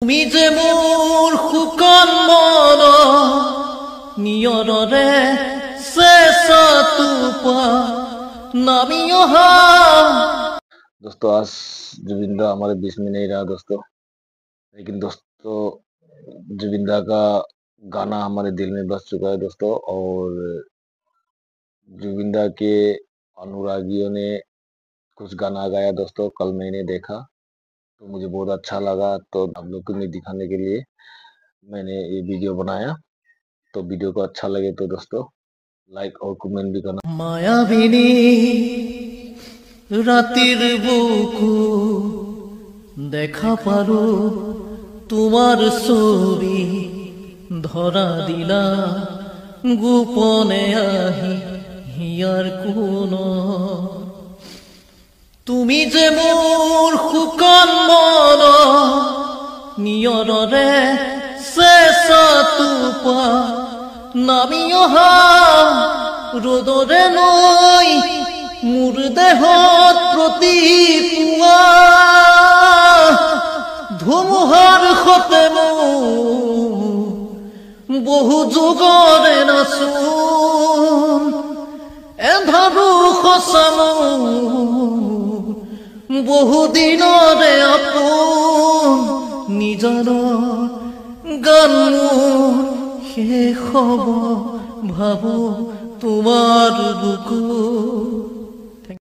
তুমি যে মোৰ শুকান মন নিয়ৰৰে চেঁচাটোপা নামি অহা। दोस्तों आज जुबिंदा हमारे बीच में नहीं रहा दोस्तों, लेकिन दोस्तों जुबिंदा का गाना हमारे दिल में बस चुका है दोस्तों। और जुबिंदा के अनुरागियों ने कुछ गाना गाया दोस्तों, कल मैंने देखा तो मुझे बहुत अच्छा लगा, तो आप लोग को मैं दिखाने के लिए मैंने ये वीडियो बनाया। तो वीडियो को अच्छा लगे तो दोस्तों लाइक और कमेंट भी करना। মায়াবিনী রাতের বুকু দেখা পারো তোমার ছবি ধরা দিলা গোপনে আহি হিয়ার কোন। তুমি যে মোৰ শুকান মন নিয়ৰৰে চেঁচাটোপা নামি অহা ৰ'দৰে নৈ মোৰ দেহত প্ৰতিপুৱা ধুমুহাৰ সতে মোৰ বহু যুগৰে নাচোন এন্ধাৰো সঁচা মোৰ বহু দিনৰে আপোন নিজানৰ গান মোৰ শেষ হ'ব ভাবো তোমাৰ বুকু।